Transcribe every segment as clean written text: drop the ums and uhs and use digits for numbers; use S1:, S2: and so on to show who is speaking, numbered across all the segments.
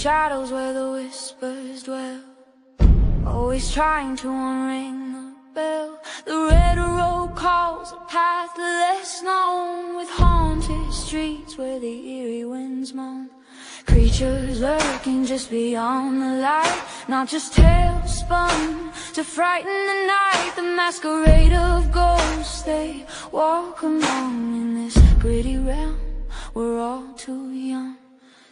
S1: shadows where the whispers dwell, always trying to unring the bell. The red road calls a path less known, with haunted streets where the eerie winds moan. Creatures lurking just beyond the light, not just tales spun to frighten the night. The masquerade of ghosts, they walk along in this gritty realm. We're all too young.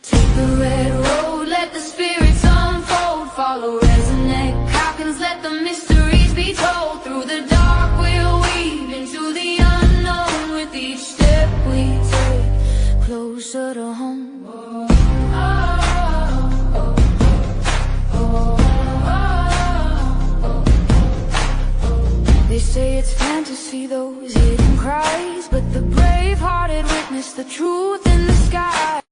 S1: Take the red road, let the spirits unfold. Follow RezNeck Calkins, let the mysteries be told. Through the dark we'll weave into the unknown. With each step we take closer to home. They say it's fantasy, those hidden cries, but the brave-hearted witness the truth in the sky.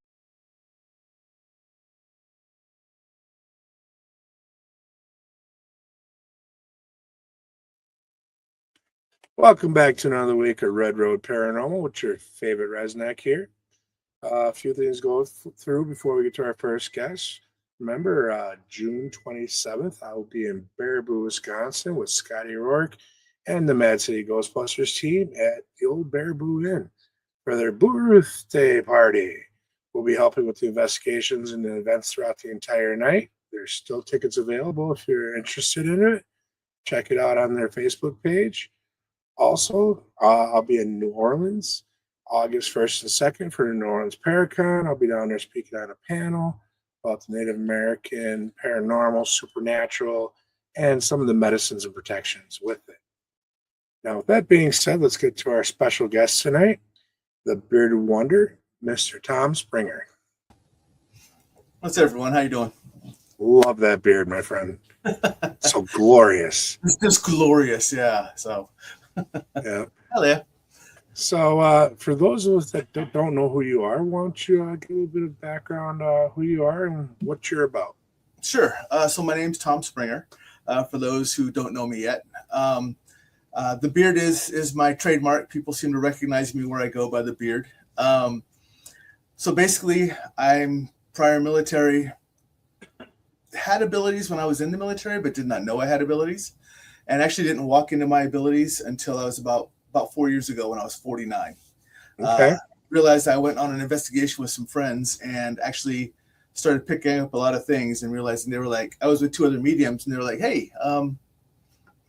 S2: Welcome back to another week of Red Road Paranormal with your favorite RezNeck here. A few things to go through before we get to our first guest. Remember, June 27th, I will be in Baraboo, Wisconsin with Scotty Rourke and the Mad City Ghostbusters team at the old Baraboo Inn for their birthday party. We'll be helping with the investigations and the events throughout the entire night. There's still tickets available if you're interested in it. Check it out on their Facebook page. Also, I'll be in New Orleans August 1st and 2nd for the New Orleans Paracon. I'll be down there speaking on a panel about the Native American, paranormal, supernatural, and some of the medicines and protections with it. Now, with that being said, let's get to our special guest tonight, the bearded wonder, Mr. Tom Springer.
S3: What's up, everyone? How you doing?
S2: Love that beard, my friend. So glorious.
S3: It's just glorious, yeah. So,
S2: yeah.
S3: Hell yeah.
S2: So, for those of us that don't know who you are, why don't you give a little bit of background who you are and what you're about?
S3: Sure. So my name's Tom Springer. For those who don't know me yet, the beard is my trademark. People seem to recognize me where I go by the beard. So basically, I'm prior military. Had abilities when I was in the military, but did not know I had abilities, and actually didn't walk into my abilities until I was about 4 years ago when I was 49.
S2: Okay.
S3: Realized I went on an investigation with some friends and actually started picking up a lot of things and realizing they were like, I was with two other mediums and they were like, hey, what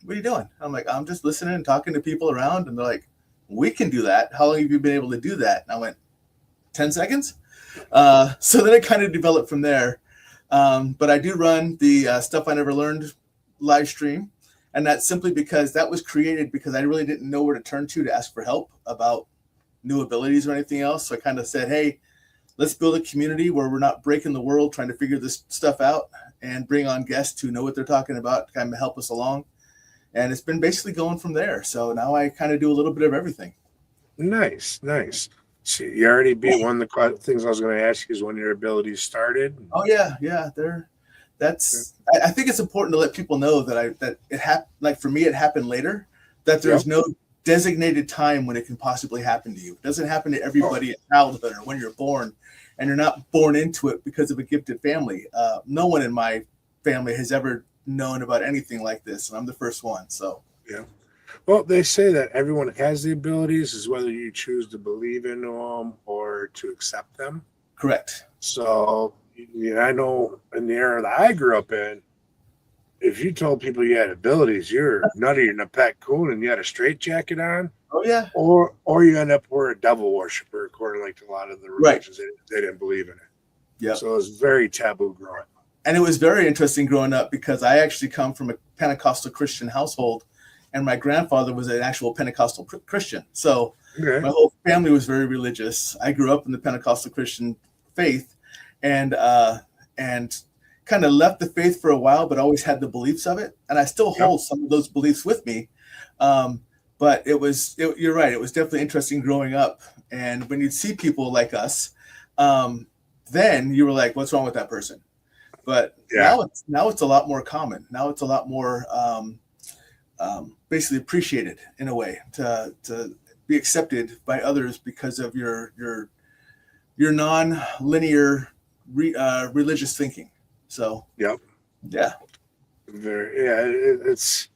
S3: are you doing? I'm like, I'm just listening and talking to people around. And they're like, we can do that. How long have you been able to do that? And I went, 10 seconds. So then it kind of developed from there. But I do run the Stuff I Never Learned live stream. And that's simply because that was created because I really didn't know where to turn to ask for help about new abilities or anything else. So I kind of said, hey, let's build a community where we're not breaking the world trying to figure this stuff out and bring on guests who know what they're talking about to kind of help us along. And it's been basically going from there. So now I kind of do a little bit of everything.
S2: Nice. So you already beat one of the things I was going to ask you is when your abilities started.
S3: Oh, yeah. I think it's important to let people know that it happened. Like for me, it happened later, that there's no designated time when it can possibly happen to you. It doesn't happen to everybody in childhood or when you're born, and you're not born into it because of a gifted family. No one in my family has ever known about anything like this, and I'm the first one. So
S2: yeah. Well, they say that everyone has the abilities, is whether you choose to believe in them or to accept them.
S3: Correct.
S2: So I know in the era that I grew up in, if you told people you had abilities, you're nutty and a pet coon and you had a straitjacket on.
S3: Oh yeah.
S2: Or you end up where a devil worshiper, according to a lot of the religions. Right. They didn't believe in it.
S3: Yeah.
S2: So it was very taboo growing up.
S3: And it was very interesting growing up because I actually come from a Pentecostal Christian household, and my grandfather was an actual Pentecostal Christian. So my whole family was very religious. I grew up in the Pentecostal Christian faith, and kind of left the faith for a while, but always had the beliefs of it. And I still hold some of those beliefs with me. But you're right. It was definitely interesting growing up. And when you'd see people like us, then you were like, what's wrong with that person? But now it's a lot more common. Now it's a lot more basically appreciated in a way to be accepted by others because of your non-linear religious thinking. So
S2: Yep.
S3: Yeah.
S2: It's.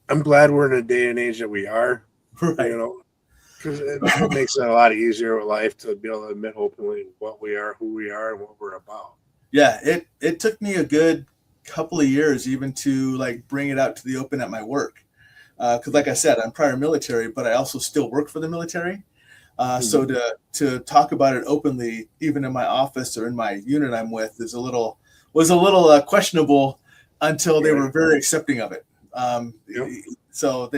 S2: I'm glad we're in a day and age that we are.
S3: Right.
S2: You know, because it makes it a lot easier with life to be able to admit openly what we are, who we are, and what we're about.
S3: Yeah, it took me a good couple of years even to like bring it out to the open at my work. Because like I said, I'm prior military, but I also still work for the military. So to talk about it openly, even in my office or in my unit I'm with, was a little questionable until they were very accepting of it. So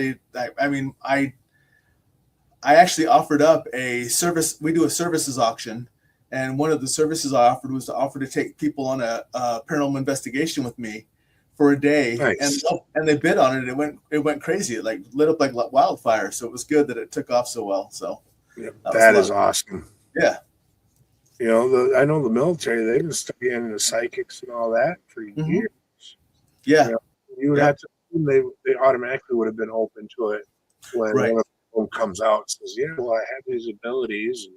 S3: I actually offered up a service. We do a services auction, and one of the services I offered was to offer to take people on a paranormal investigation with me for a day.
S2: Nice.
S3: And they bid on it. It went crazy. It like lit up like wildfire. So it was good that it took off so well. So
S2: that is awesome.
S3: Yeah.
S2: You know, I know the military, they've been studying the psychics and all that for years.
S3: Yeah.
S2: You know, you would have to, they automatically would have been open to it when one of them comes out and says, well, I have these abilities.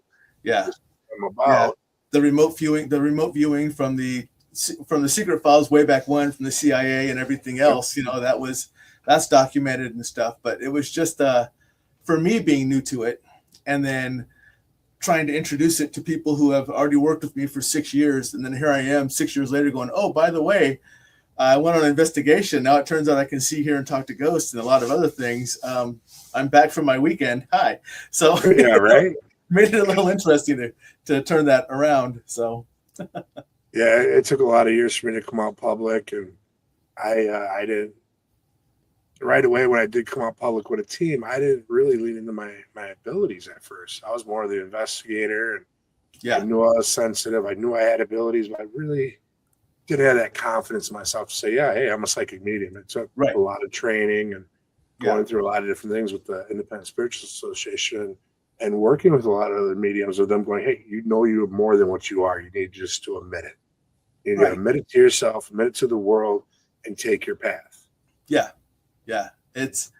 S2: And I'm about.
S3: The remote viewing from the secret files way back when from the CIA and everything else, you know, that's documented and stuff. But it was just for me being new to it, and then trying to introduce it to people who have already worked with me for 6 years. And then here I am 6 years later going, oh, by the way, I went on an investigation. Now it turns out I can see, hear, and talk to ghosts and a lot of other things. I'm back from my weekend. Hi. So made it a little interesting to turn that around. So
S2: it took a lot of years for me to come out public, and I didn't right away when I did come out public with a team. I didn't really lean into my abilities at first. I was more of the investigator, and I knew I was sensitive. I knew I had abilities, but I really didn't have that confidence in myself to say, hey, I'm a psychic medium. It took a lot of training and going through a lot of different things with the Independent Spiritual Association and working with a lot of other mediums, of them going, hey, you know you're more than what you are. You need just to admit it. You need to admit it to yourself, admit it to the world, and take your path.
S3: Yeah. That's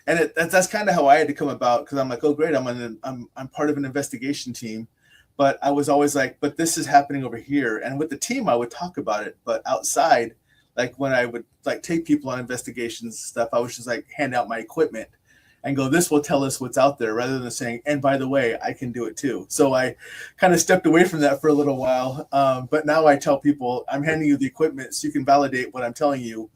S3: kind of how I had to come about, because I'm like, oh great, I'm part of an investigation team, but I was always like, but this is happening over here. And with the team, I would talk about it, but outside, like when I would like take people on investigations and stuff, I was just like hand out my equipment and go, this will tell us what's out there, rather than saying, and by the way, I can do it too. So I kind of stepped away from that for a little while. But now I tell people, I'm handing you the equipment so you can validate what I'm telling you,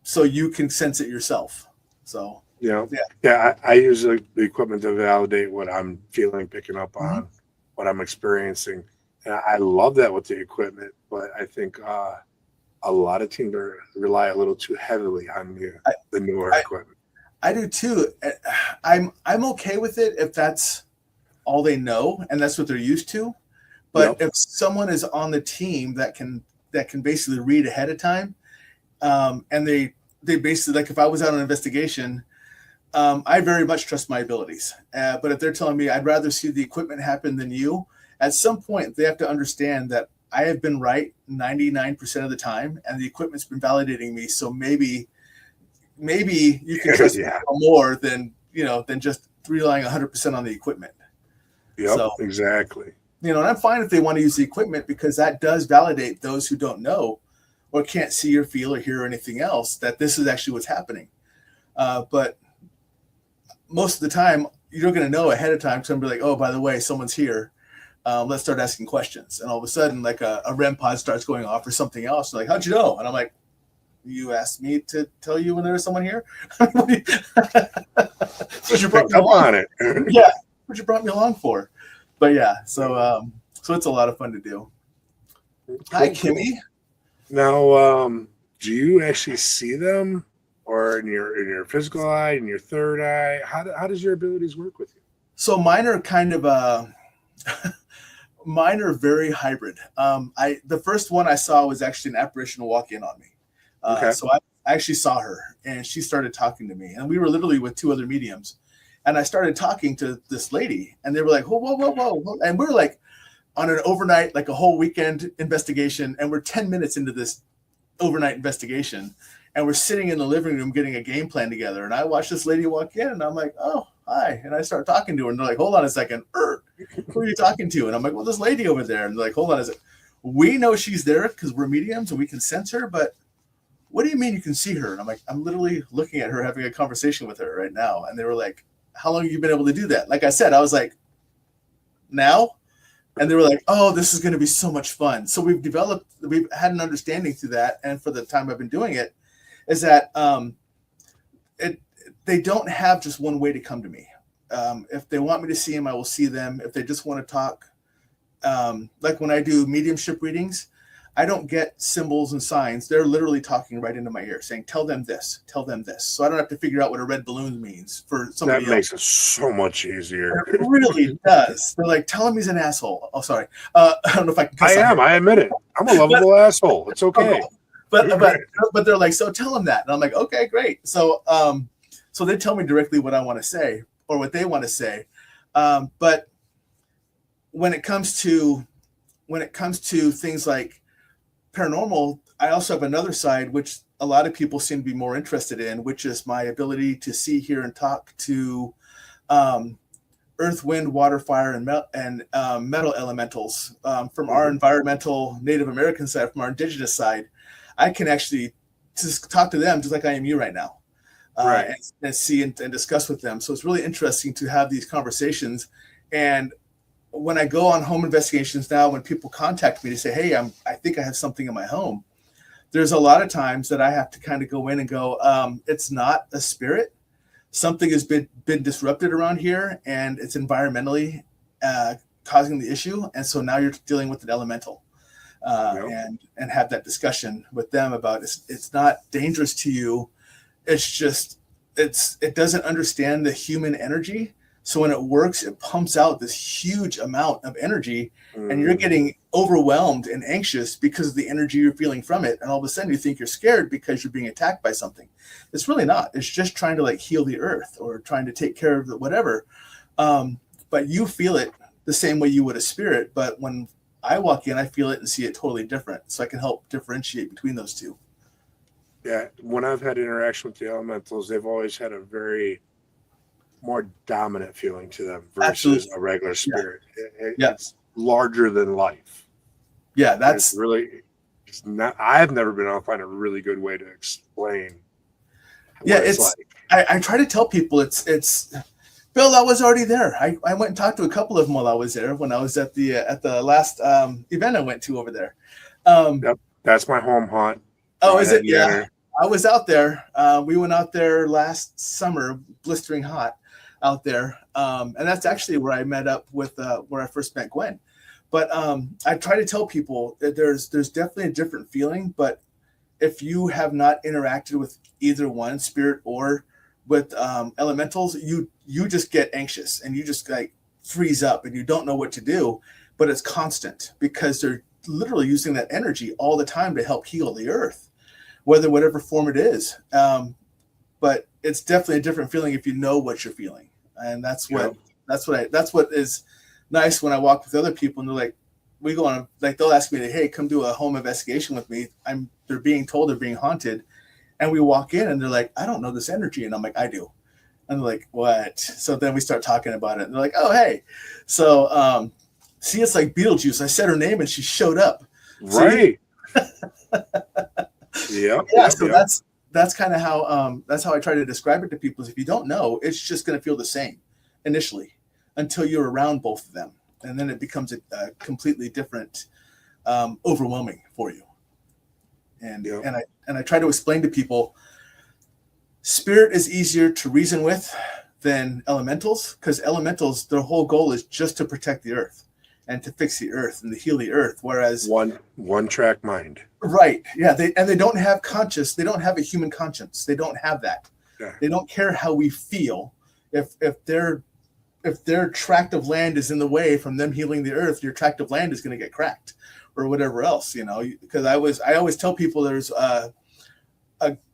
S3: so you can sense it yourself. So I use the equipment to validate what I'm feeling, picking up on, what I'm experiencing. And I love that with the equipment, but I think a lot of teams rely a little too heavily on the newer equipment. I do too. I'm okay with it if that's all they know and that's what they're used to. But if someone is on the team that can basically read ahead of time, and they basically, like if I was out on an investigation, I very much trust my abilities. But if they're telling me I'd rather see the equipment happen than you, at some point they have to understand that I have been right 99% of the time, and the equipment's been validating me. So maybe you can trust me more than just relying 100% on the equipment.
S2: Exactly.
S3: And I'm fine if they want to use the equipment, because that does validate those who don't know or can't see or feel or hear anything else, that this is actually what's happening. But most of the time, you're going to know ahead of time. Somebody like, oh, by the way, someone's here. Let's start asking questions. And all of a sudden, like a REM pod starts going off or something else. They're like, how'd you know? And I'm like, you asked me to tell you when there was someone here? What you brought me along. It. What you brought me along for? But so it's a lot of fun to do. Cool. Hi, Kimmy.
S2: Now, do you actually see them, or in your physical eye, in your third eye? How does your abilities work with you?
S3: So mine are kind of mine are very hybrid. The first one I saw was actually an apparition walk in on me. So I actually saw her, and she started talking to me, and we were literally with two other mediums, and I started talking to this lady, and they were like, whoa, and we were like on an overnight, like a whole weekend investigation, and we're 10 minutes into this overnight investigation, and we're sitting in the living room getting a game plan together, and I watched this lady walk in, and I'm like, oh, hi, and I start talking to her, and they're like, hold on a second, who are you talking to? And I'm like, well, this lady over there, and they're like, hold on a second, we know she's there because we're mediums and we can sense her, but what do you mean you can see her? And I'm like, I'm literally looking at her, having a conversation with her right now. And they were like, how long have you been able to do that? Like I said, I was like, now? And they were like, oh, this is going to be so much fun. So we've had an understanding through that. And for the time I've been doing it, is that they don't have just one way to come to me. If they want me to see them, I will see them. If they just want to talk, like when I do mediumship readings, I don't get symbols and signs. They're literally talking right into my ear saying, tell them this, tell them this. So I don't have to figure out what a red balloon means for somebody else.
S2: That makes it so much easier.
S3: It really does. They're like, tell him he's an asshole. Oh, sorry. I don't know if I can.
S2: I admit it. I'm a lovable asshole. It's okay.
S3: But they're like, so tell him that. And I'm like, okay, great. So, so they tell me directly what I want to say or what they want to say. But when it comes to things like paranormal, I also have another side, which a lot of people seem to be more interested in, which is my ability to see, hear, and talk to earth, wind, water, fire, and metal elementals. From our environmental Native American side, from our indigenous side, I can actually just talk to them just like I am you right now,
S2: right.
S3: and see and discuss with them. So it's really interesting to have these conversations. And when I go on home investigations now, when people contact me to say, hey, I think I have something in my home, there's a lot of times that I have to kind of go in and go, it's not a spirit. Something has been disrupted around here, and it's environmentally causing the issue. And so now you're dealing with an elemental, and have that discussion with them about it's not dangerous to you. It's just, it doesn't understand the human energy. So when it works, it pumps out this huge amount of energy, and you're getting overwhelmed and anxious because of the energy you're feeling from it. And all of a sudden you think you're scared because you're being attacked by something. It's really not. It's just trying to like heal the earth or trying to take care of the whatever. But you feel it the same way you would a spirit. But when I walk in, I feel it and see it totally different. So I can help differentiate between those two.
S2: Yeah. When I've had interaction with the elementals, they've always had a very more dominant feeling to them versus
S3: Absolutely.
S2: a regular spirit.
S3: Yeah.
S2: It's larger than life.
S3: Yeah, that's
S2: really, it's not. I've never been able to find a really good way to explain.
S3: It's like. I try to tell people it's Bill, I was already there. I went and talked to a couple of them while I was there when I was at the last event I went to over there.
S2: Yep, that's my home haunt.
S3: Oh, is it? Yeah. I was out there. We went out there last summer, blistering hot out there. And that's actually where I met up with, where I first met Gwen. But I try to tell people that there's definitely a different feeling. But if you have not interacted with either one, spirit or with elementals, you just get anxious and you just like freeze up and you don't know what to do. But it's constant because they're literally using that energy all the time to help heal the earth, whatever form it is. But it's definitely a different feeling if you know what you're feeling. And that's what is nice when I walk with other people and they're like, we go on, like they'll ask me to, hey, come do a home investigation with me. They're being told they're being haunted. And we walk in and they're like, I don't know this energy. And I'm like, I do. And they're like, what? So then we start talking about it. And they're like, oh, hey. So, see, it's like Beetlejuice. I said her name and she showed up.
S2: Right. Yeah.
S3: So that's kind of how I try to describe it to people. Is if you don't know, it's just going to feel the same initially until you're around both of them. And then it becomes a completely different, overwhelming for you. And I try to explain to people, spirit is easier to reason with than elementals, because elementals, their whole goal is just to protect the earth and to fix the earth and to heal the earth. Whereas
S2: one track mind.
S3: Right. Yeah. They don't have they don't have a human conscience. They don't have that. Yeah. They don't care how we feel. If their tract of land is in the way from them healing the earth, your tract of land is going to get cracked or whatever else, because I always tell people there's a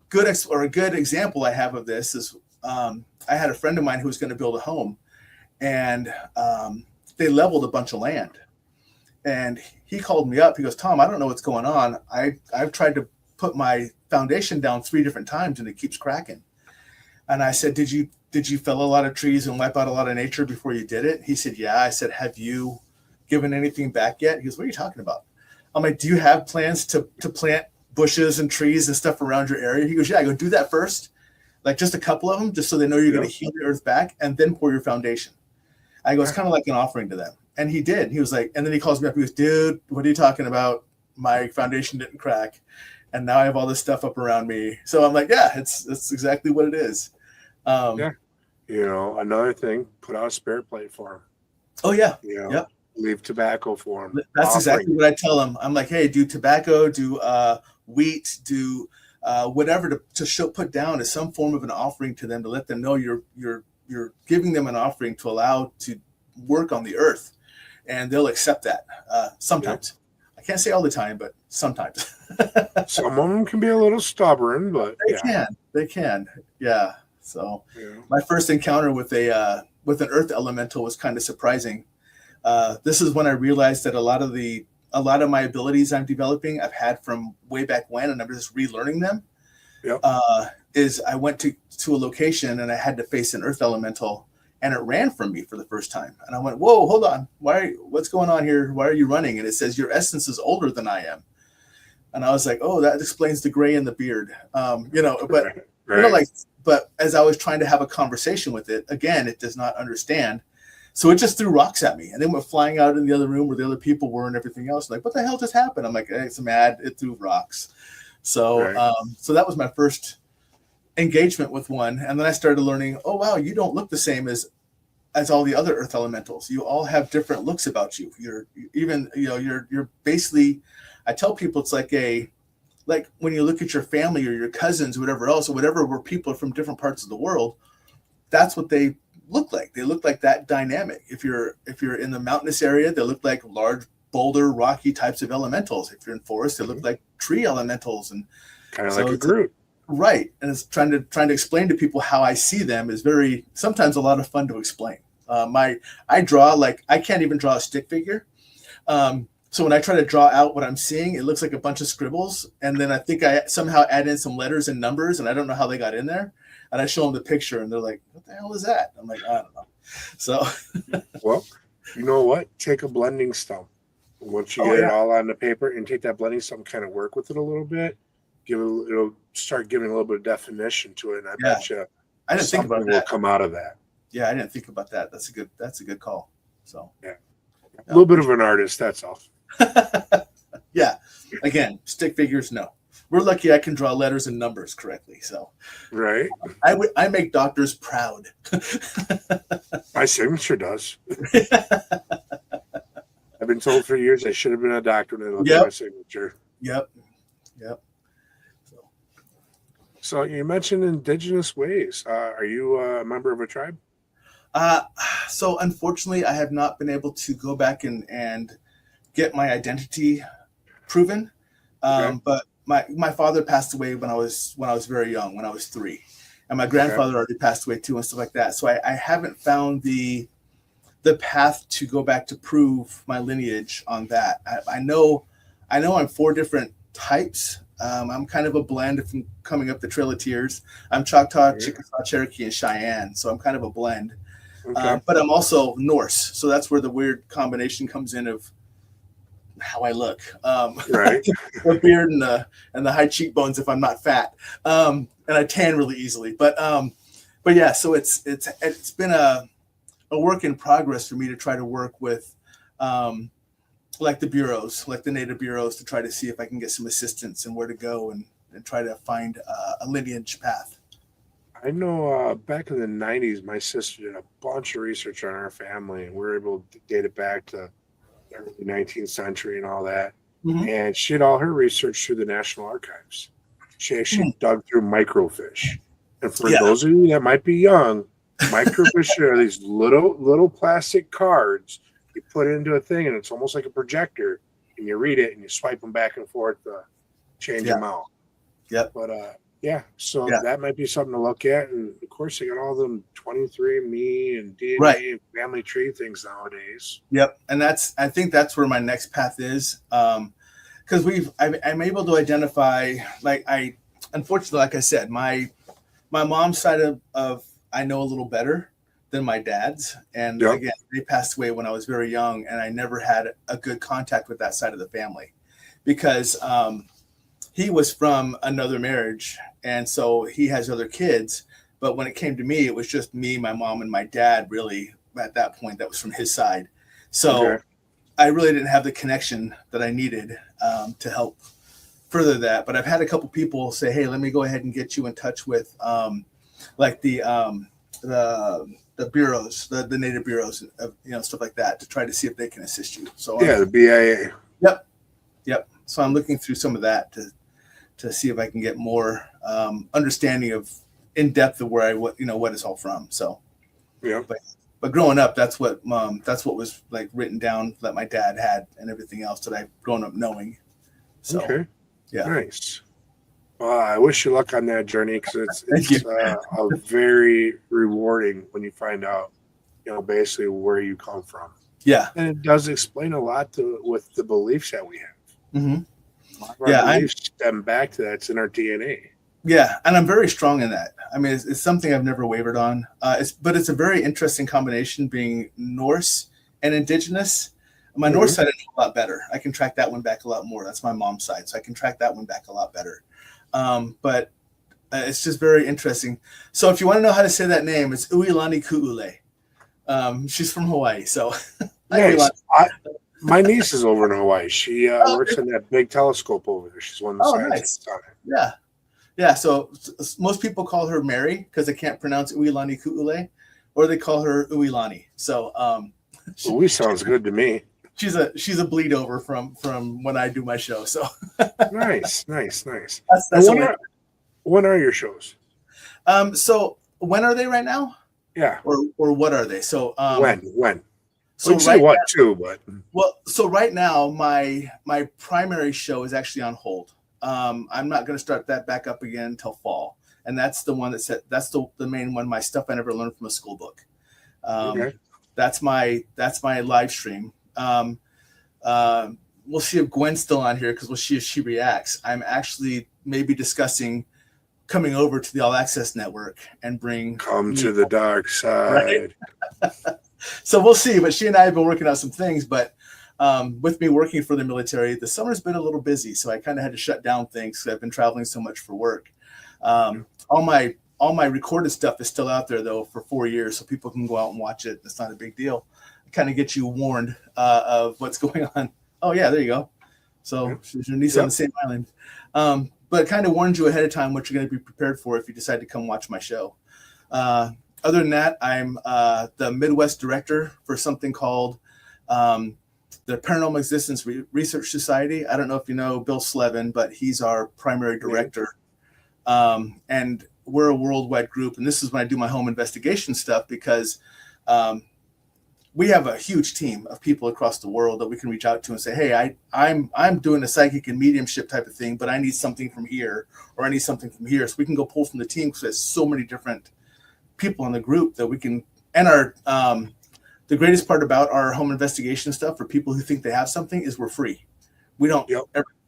S3: good example I have of this is, I had a friend of mine who was going to build a home and, they leveled a bunch of land and he called me up. He goes, Tom, I don't know what's going on. I've tried to put my foundation down 3 different times and it keeps cracking. And I said, did you fell a lot of trees and wipe out a lot of nature before you did it? He said, yeah. I said, have you given anything back yet? He goes, what are you talking about? I'm like, do you have plans to plant bushes and trees and stuff around your area? He goes, yeah. I go, do that first, like just a couple of them, just so they know you're going to heal the earth back, and then pour your foundation. I go, it's kind of like an offering to them. And he did. He was like, and then he calls me up. He goes, dude, what are you talking about? My foundation didn't crack, and now I have all this stuff up around me. So I'm like, yeah, that's exactly what it is.
S2: Yeah. You know, another thing, put out a spirit plate for him.
S3: Oh yeah.
S2: You know,
S3: yep.
S2: Leave tobacco for him.
S3: That's exactly what I tell them. I'm like, hey, do tobacco, do wheat, do whatever to put down as some form of an offering to them, to let them know you're giving them an offering to allow to work on the earth, and they'll accept that. Sometimes. Yeah. I can't say all the time, but sometimes.
S2: Some of them can be a little stubborn, but
S3: they can. Yeah. So my first encounter with an earth elemental was kind of surprising. This is when I realized that a lot of my abilities I'm developing, I've had from way back when, and I'm just relearning them.
S2: Yep.
S3: Is I went to a location and I had to face an earth elemental, and it ran from me for the first time. And I went, whoa, hold on. What's going on here? Why are you running? And it says, your essence is older than I am. And I was like, oh, that explains the gray in the beard. But as I was trying to have a conversation with it, again, it does not understand. So it just threw rocks at me, and then went flying out in the other room where the other people were and everything else. Like, what the hell just happened? I'm like, hey, it's mad. It threw rocks. So, so that was my first engagement with one. And then I started learning, oh, wow, you don't look the same as all the other earth elementals. You all have different looks about you. You're basically, I tell people it's like when you look at your family or your cousins or whatever else, or whatever, were people from different parts of the world, that's what they look like. They look like that dynamic. If you're in the mountainous area, they look like large, boulder, rocky types of elementals. If you're in forest, they look like tree elementals, and
S2: kind of like a Groot.
S3: Right. And it's trying to explain to people how I see them is sometimes a lot of fun to explain. I draw, like, I can't even draw a stick figure. So when I try to draw out what I'm seeing, it looks like a bunch of scribbles. And then I think I somehow add in some letters and numbers, and I don't know how they got in there. And I show them the picture, and they're like, what the hell is that? I'm like, I don't know. So.
S2: Well, you know what? Take a blending stump. Once you get it all on the paper, and take that blending stump, kind of work with it a little bit, it'll start giving a little bit of definition to it. And I bet you
S3: I didn't think about
S2: something will come out of that.
S3: Yeah, I didn't think about that. That's a good call. So
S2: a little bit of an artist, that's all.
S3: Yeah. Again, stick figures, no. We're lucky I can draw letters and numbers correctly. So
S2: right.
S3: I make doctors proud.
S2: My signature does. I've been told for years I should have been a doctor when they look at my signature.
S3: Yep.
S2: So you mentioned indigenous ways. Are you a member of a tribe?
S3: So unfortunately, I have not been able to go back and get my identity proven. But my father passed away when I was very young, when I was 3, and my grandfather already passed away too, and stuff like that. So I haven't found the path to go back to prove my lineage on that. I know I'm 4 different types. I'm kind of a blend from coming up the Trail of Tears. I'm Choctaw, Chickasaw, Cherokee, and Cheyenne, so I'm kind of a blend. Okay. But I'm also Norse, so that's where the weird combination comes in of how I look. The beard and the high cheekbones if I'm not fat, and I tan really easily. But yeah, so it's been a work in progress for me to try to work with like the bureaus, like the native bureaus, to try to see if I can get some assistance and where to go and try to find a lineage path.
S2: I know back in the 90s, my sister did a bunch of research on our family, and we were able to date it back to the early 19th century and all that. Mm-hmm. And she did all her research through the National Archives. She actually dug through microfiche. And for those of you that might be young, microfiche are these little plastic cards you put into a thing, and it's almost like a projector, and you read it and you swipe them back and forth to change them out. Yep. But that might be something to look at. And of course, you got all them 23andMe and DNA and family tree things nowadays.
S3: Yep. And I think that's where my next path is. Because I'm able to identify, unfortunately, like I said, my mom's side of I know a little better than my dad's. And again, they passed away when I was very young, and I never had a good contact with that side of the family. because he was from another marriage, and so he has other kids. But when it came to me, it was just me, my mom, and my dad. Really, at that point, that was from his side. So
S2: Okay.
S3: I really didn't have the connection that I needed to help further that. But I've had a couple people say, "Hey, let me go ahead and get you in touch with like the bureaus, the native bureaus, stuff like that, to try to see if they can assist you." So
S2: Yeah, the BIA.
S3: Yep. So I'm looking through some of that to see if I can get more understanding of in depth of where what it's all from. So
S2: Yeah.
S3: But growing up, that's what was like written down that my dad had and everything else that I've grown up knowing. So
S2: Okay.
S3: yeah.
S2: Nice. Well, I wish you luck on that journey, because
S3: Thank
S2: it's
S3: you.
S2: a very rewarding when you find out, basically where you come from.
S3: Yeah.
S2: And it does explain a lot with the beliefs that we have.
S3: Mm-hmm.
S2: A lot of our
S3: Yeah,
S2: beliefs stem back to that. It's in our DNA.
S3: Yeah, and I'm very strong in that. I mean, it's something I've never wavered on. But it's a very interesting combination, being Norse and indigenous. My Norse side I know a lot better. I can track that one back a lot more. That's my mom's side, so I can track that one back a lot better. But it's just very interesting. So if you want to know how to say that name, it's Uilani Ku'ule. She's from Hawaii, so
S2: Nice. My niece is over in Hawaii. She works in that big telescope over there. She's one of the scientists on it.
S3: Yeah. So most people call her Mary because they can't pronounce Uilani Ku'ule, or they call her Uilani. So
S2: Ui sounds good to me.
S3: she's a bleed over from when I do my show. So
S2: Nice.
S3: that's
S2: When are your shows?
S3: So when are they right now?
S2: Yeah.
S3: Or what are they? So
S2: When?
S3: So
S2: we can say what too, but
S3: so right now my primary show is actually on hold. I'm not going to start that back up again until fall, and that's the one that's the main one. My stuff I never learned from a school book.
S2: okay.
S3: That's my live stream. We'll see if Gwen's still on here, because we'll see if she reacts. I'm actually maybe discussing coming over to the All Access Network and
S2: Come to the dark side.
S3: Right? So we'll see. But she and I have been working out some things. But with me working for the military, the summer's been a little busy, so I kind of had to shut down things because I've been traveling so much for work. All my recorded stuff is still out there though for 4 years, so people can go out and watch it. It's not a big deal. Kind of get you warned of what's going on. Oh yeah, there you go. So she's your niece on the same island. But it kind of warns you ahead of time what you're going to be prepared for if you decide to come watch my show. Other than that, I'm the Midwest director for something called the Paranormal Existence Research Society. I don't know if you know Bill Slevin, but he's our primary director. And we're a worldwide group. And this is when I do my home investigation stuff, because we have a huge team of people across the world that we can reach out to and say, hey, I'm doing a psychic and mediumship type of thing, but I need something from here, or I need something from here. So we can go pull from the team, because there's so many different people in the group that we can. And our the greatest part about our home investigation stuff for people who think they have something is we're free. We don't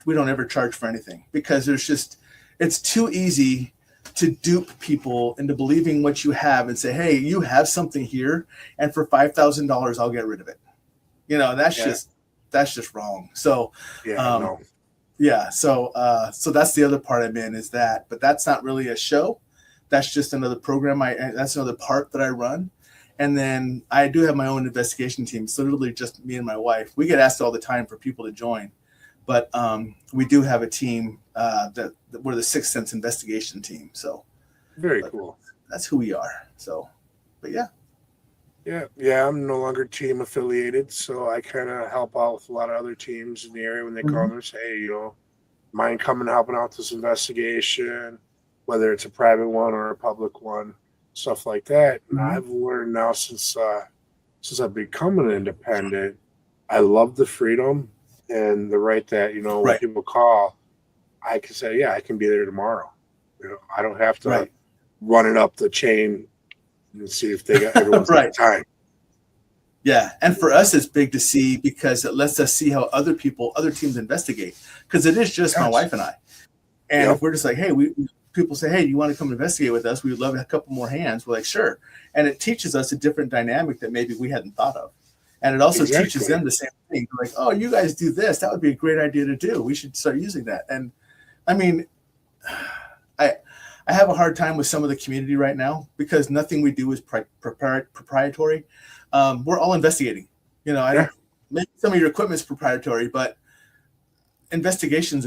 S3: ever charge for anything, because it's too easy to dupe people into believing what you have and say, hey, you have something here, and for $5,000 I'll get rid of it. That's just wrong. So so that's the other part I'm in, is that, but that's not really a show. That's just another program. That's another part that I run. And then I do have my own investigation team. It's literally just me and my wife. We get asked all the time for people to join, but we do have a team that we're the Sixth Sense investigation team. So
S2: very cool.
S3: That's who we are. So, but yeah.
S2: I'm no longer team affiliated, so I kind of help out with a lot of other teams in the area when they call me and say, hey, mind coming helping out this investigation, whether it's a private one or a public one, stuff like that. And I've learned now since I've become an independent, I love the freedom and the right that, when people call, I can say, I can be there tomorrow. I don't have to run it up the chain and see if they got everyone's got time.
S3: Yeah. And for us, it's big to see, because it lets us see how other teams investigate, because it is just my wife and I. And if we're just like, hey, people say, hey, do you want to come investigate with us? We would love a couple more hands. We're like, sure. And it teaches us a different dynamic that maybe we hadn't thought of. And it also
S2: Exactly.
S3: teaches them the same thing. Like, oh, you guys do this. That would be a great idea to do. We should start using that. And I mean, I have a hard time with some of the community right now because nothing we do is proprietary. We're all investigating. You know, maybe some of your equipment's proprietary, but investigations.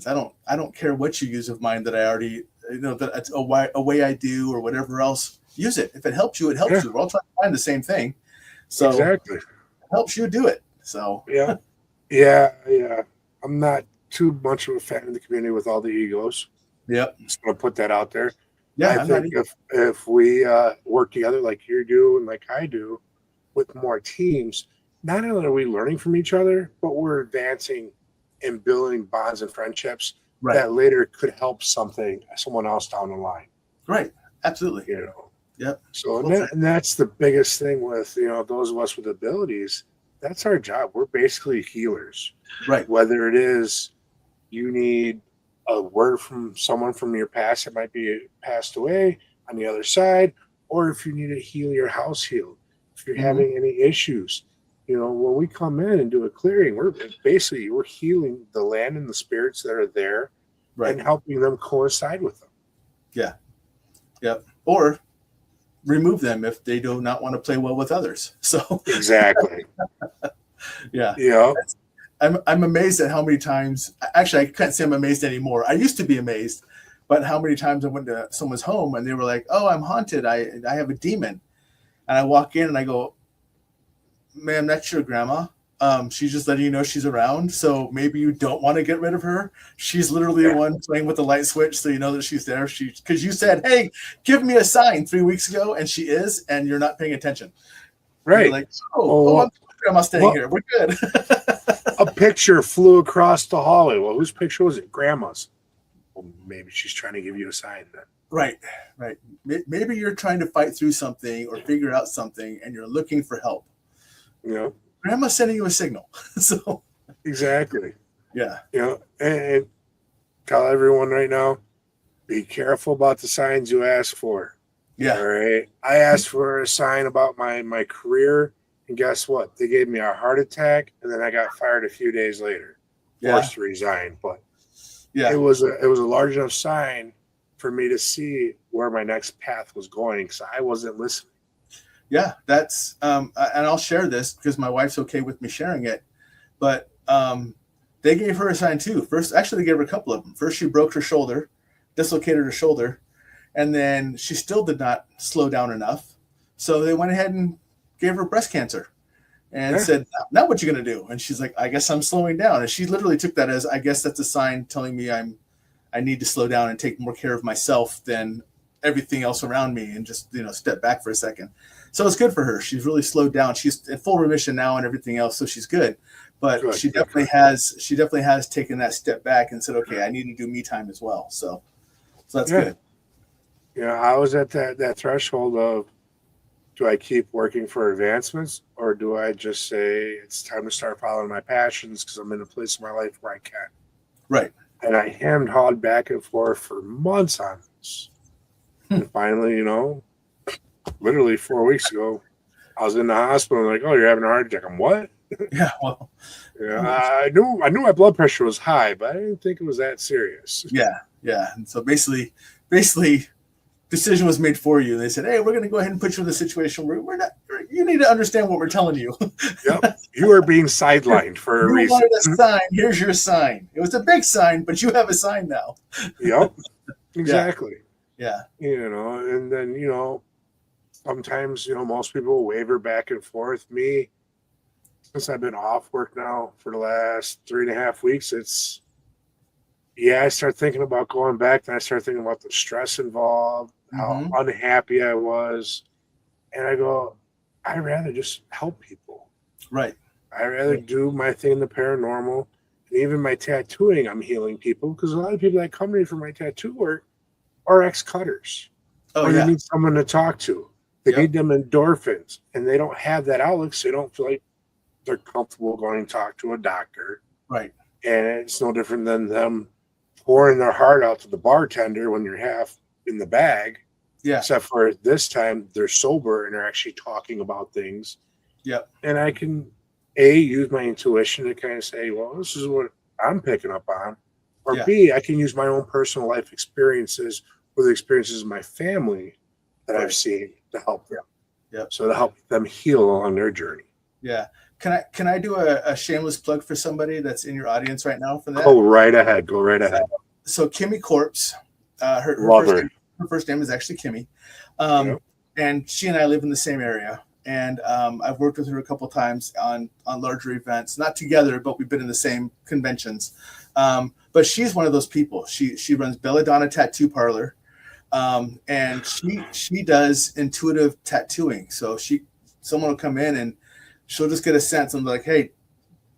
S3: I don't care what you use of mine that I already, you know, that it's a way I do or whatever else. Use it. If it helps you, it helps you. We're all trying to find the same thing. So
S2: exactly.
S3: it helps you do it. So
S2: yeah. I'm not too much of a fan of the community with all the egos.
S3: Yep.
S2: Just gonna put that out there.
S3: Yeah.
S2: I think if we work together like you do and like I do with more teams, not only are we learning from each other, but we're advancing and building bonds and friendships that later could help someone else down the line.
S3: Right. Absolutely.
S2: You know.
S3: Yep.
S2: So and that's the biggest thing with, you know, those of us with abilities. That's our job. We're basically healers.
S3: Right.
S2: Whether it is you need a word from someone from your past that might be passed away on the other side, or if you need to heal your house healed, if you're having any issues, you know, when we come in and do a clearing, we're healing the land and the spirits that are there and helping them coincide with them. Yeah.
S3: Yep. Or remove them if they do not want to play well with others. So
S2: exactly.
S3: Yeah.
S2: Yeah.
S3: I'm amazed at how many times, actually, I can't say I'm amazed anymore. I used to be amazed, but how many times I went to someone's home and they were like, oh, I'm haunted. I have a demon. And I walk in and I go, ma'am, that's your grandma. She's just letting you know she's around. So maybe you don't want to get rid of her. She's literally the one playing with the light switch. So you know that she's there. Because you said, hey, give me a sign 3 weeks ago. And she is, and you're not paying attention.
S2: Right.
S3: You're like, I'm grandma staying here. We're good.
S2: A picture flew across the hallway. Well, whose picture was it? Grandma's. Well, maybe she's trying to give you a sign then.
S3: Right. Maybe you're trying to fight through something or figure out something and you're looking for help.
S2: Yeah.
S3: Grandma's sending you a signal. So
S2: exactly.
S3: Yeah.
S2: You know, and tell everyone right now, be careful about the signs you ask for.
S3: Yeah.
S2: All right. I asked for a sign about my career. And guess what? They gave me a heart attack, and then I got fired a few days later. Forced to resign. But it was a large enough sign for me to see where my next path was going because I wasn't listening.
S3: Yeah, that's and I'll share this because my wife's okay with me sharing it. But they gave her a sign too. First, actually, they gave her a couple of them. First, she broke her shoulder, dislocated her shoulder, and then she still did not slow down enough. So they went ahead and gave her breast cancer and said, now what you going to do? And she's like, I guess I'm slowing down. And she literally took that as, I guess that's a sign telling me I need to slow down and take more care of myself than everything else around me and just, you know, step back for a second. So it's good for her. She's really slowed down. She's in full remission now and everything else. So she's good, but she definitely has taken that step back and said, okay, I need to do me time as well. So that's good.
S2: Yeah. I was at that threshold of, do I keep working for advancements or do I just say it's time to start following my passions because I'm in a place in my life where I can?
S3: Right.
S2: And I hemmed, hawed back and forth for months on this. And finally, you know, literally 4 weeks ago, I was in the hospital and like, oh, you're having a heart attack. I'm what?
S3: Yeah, well.
S2: Yeah, I knew my blood pressure was high, but I didn't think it was that serious.
S3: Yeah. And so basically decision was made for you. They said, hey, we're going to go ahead and put you in the situation where you need to understand what we're telling you.
S2: Yep. You are being sidelined for a reason.
S3: You wanted a sign. Here's your sign. It was a big sign, but you have a sign now.
S2: Yep. Exactly.
S3: Yeah.
S2: You know, and then, you know, sometimes, you know, most people waver back and forth. Me, since I've been off work now for the last 3.5 weeks, I start thinking about going back. Then I start thinking about the stress involved, how unhappy I was. And I go, I'd rather just help people.
S3: Right.
S2: I'd rather do my thing in the paranormal. And even my tattooing, I'm healing people. Because a lot of people that come to me for my tattoo work are ex-cutters. Or they need someone to talk to. They need them endorphins. And they don't have that outlet, so they don't feel like they're comfortable going to talk to a doctor.
S3: Right.
S2: And it's no different than them pouring their heart out to the bartender when you're half in the bag. Yeah. Except for this time, they're sober and they're actually talking about things
S3: Yep.
S2: And I can use my intuition to kind of say, well, this is what I'm picking up on, or B, I can use my own personal life experiences or the experiences of my family that I've seen to help them.
S3: Yep.
S2: So to help them heal along their journey.
S3: Yeah. Can I do a shameless plug for somebody that's in your audience right now for that?
S2: Go right ahead. Go right ahead.
S3: So Kimmy Corpse, her first name is actually Kimmy. And she and I live in the same area. And I've worked with her a couple of times on larger events, not together, but we've been in the same conventions. But she's one of those people. She runs Belladonna Tattoo Parlor, and she does intuitive tattooing. So someone will come in and she'll just get a sense and be like, hey,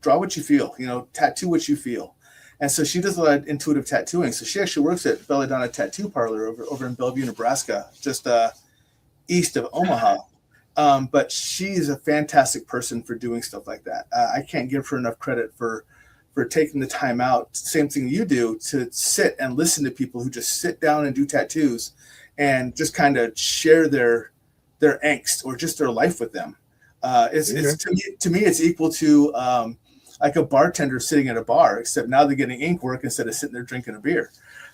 S3: draw what you feel, tattoo what you feel. And so she does a lot of intuitive tattooing. So she actually works at Belladonna Tattoo Parlor over in Bellevue, Nebraska, just east of Omaha. But she's a fantastic person for doing stuff like that. I can't give her enough credit for taking the time out, same thing you do, to sit and listen to people who just sit down and do tattoos and just kind of share their angst or just their life with them. It's to me, it's equal to like a bartender sitting at a bar, except now they're getting ink work instead of sitting there drinking a beer.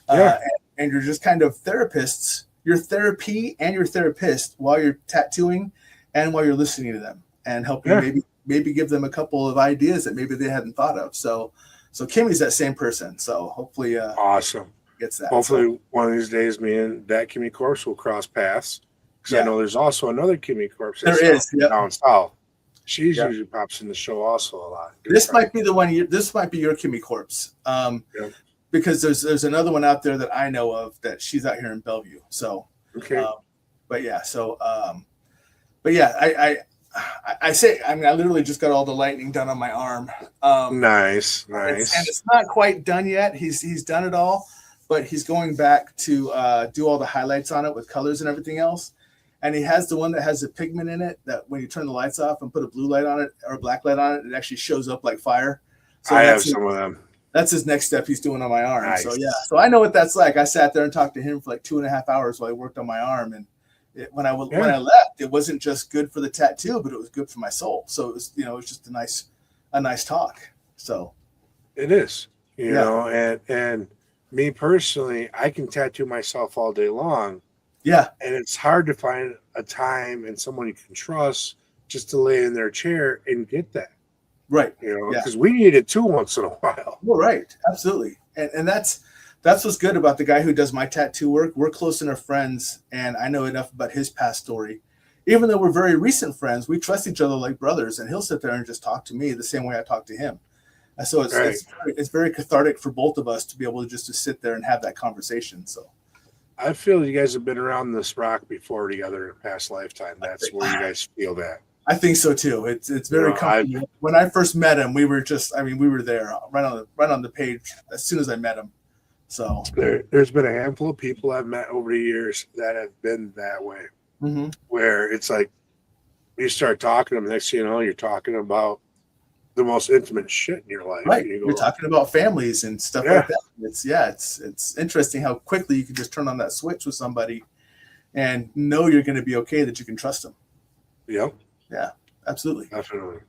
S3: And you're just kind of therapists. You're therapy and you're therapist while you're tattooing and while you're listening to them and helping maybe give them a couple of ideas that maybe they hadn't thought of. So Kimmy's that same person. So hopefully,
S2: awesome.
S3: Gets that.
S2: Hopefully one of these days, me and that Kimmy Corpse will cross paths. Because I know there's also another Kimmy Corpse down south. She's usually pops in the show also a lot.
S3: This might be the one. This might be your Kimmy Corpse. Because there's another one out there that I know of that she's out here in Bellevue. So I say, I mean, I literally just got all the lightning done on my arm.
S2: Nice.
S3: And it's not quite done yet. He's done it all, but he's going back to do all the highlights on it with colors and everything else. And he has the one that has the pigment in it that when you turn the lights off and put a blue light on it or a black light on it, it actually shows up like fire. So
S2: I have some of them.
S3: That's his next step he's doing on my arm.
S2: Nice.
S3: So I know what that's like. I sat there and talked to him for like 2.5 hours while he worked on my arm. And when I left, it wasn't just good for the tattoo, but it was good for my soul. So it was, it was just a nice talk. So
S2: it is, you know, and me personally, I can tattoo myself all day long.
S3: Yeah.
S2: And it's hard to find a time and someone you can trust just to lay in their chair and get that.
S3: Right.
S2: Because we need it too once in a while.
S3: Well, right. Absolutely. And that's what's good about the guy who does my tattoo work. We're close enough friends, and I know enough about his past story. Even though we're very recent friends, we trust each other like brothers, and he'll sit there and just talk to me the same way I talk to him. And so it's very cathartic for both of us to be able to just to sit there and have that conversation. So
S2: I feel you guys have been around this rock before together in a past lifetime. That's where you guys feel that.
S3: I think so too. It's very comfortable. When I first met him, we were there right on the page as soon as I met him. So
S2: there's been a handful of people I've met over the years that have been that way, where it's like you start talking to them, next thing you know, you're talking about the most intimate shit in your life.
S3: Right. You're talking about families and stuff like that. It's interesting how quickly you can just turn on that switch with somebody and know you're going to be okay, that you can trust them.
S2: Yep.
S3: Yeah, absolutely.
S2: Definitely.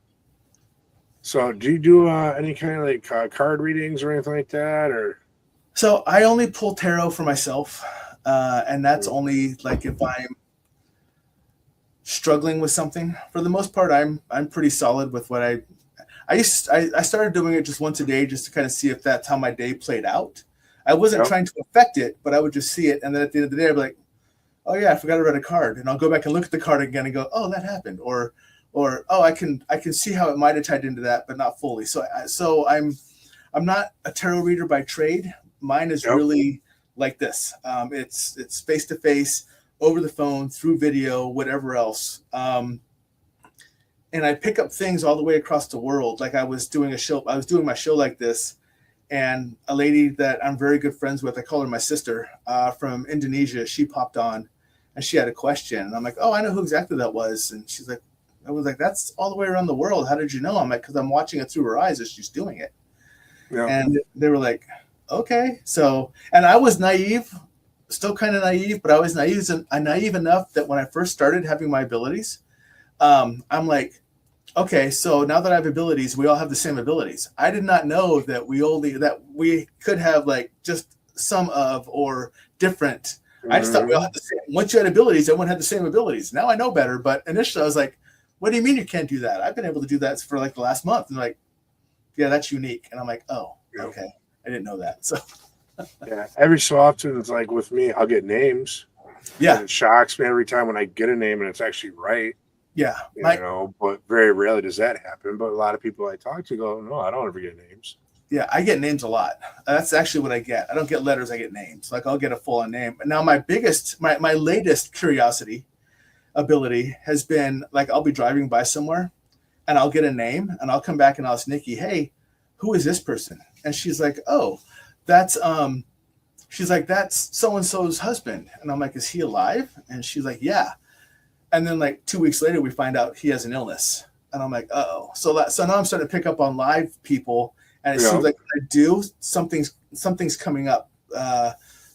S2: So do you do any kind of like card readings or anything like that, or?
S3: So I only pull tarot for myself, and that's only like if I'm struggling with something. For the most part, I'm pretty solid with what I started doing it just once a day just to kind of see if that's how my day played out. I wasn't trying to affect it, but I would just see it, and then at the end of the day, I'd be like, oh yeah, I forgot to read a card, and I'll go back and look at the card again and go, oh, that happened, or oh, I can see how it might have tied into that, but not fully. So I'm not a tarot reader by trade. Mine is really like this. It's face to face, over the phone, through video, whatever else. And I pick up things all the way across the world. Like I was doing my show like this, and a lady that I'm very good friends with, I call her my sister, from Indonesia, she popped on and she had a question. And I'm like, oh, I know who exactly that was. And she's like, I was like, that's all the way around the world. How did you know? I'm like, because I'm watching it through her eyes as she's doing it. Yeah. And they were like, okay. So, and I was naive, still kind of naive, but I was naive enough that when I first started having my abilities, I'm like, okay, so now that I have abilities, we all have the same abilities. I did not know that we could have like just some of or different. I just thought we all had the same. Once you had abilities, everyone had the same abilities. Now I know better, but initially I was like, what do you mean you can't do that? I've been able to do that for like the last month. And like, yeah, that's unique. And I'm like, oh, okay. I didn't know that. So
S2: yeah, every so often it's like with me, I'll get names.
S3: Yeah.
S2: And it shocks me every time when I get a name and it's actually right.
S3: Yeah.
S2: You know, but very rarely does that happen. But a lot of people I talk to go, no, I don't ever get names.
S3: Yeah, I get names a lot. That's actually what I get. I don't get letters, I get names. Like I'll get a full on name. But now my latest curiosity ability has been like I'll be driving by somewhere and I'll get a name and I'll come back and I'll ask Nikki, hey, who is this person? And she's like, oh, that's so-and-so's husband. And I'm like, is he alive? And she's like, yeah. And then like 2 weeks later, we find out he has an illness. And I'm like, uh-oh. So now I'm starting to pick up on live people. And it seems like when I do, something's coming up.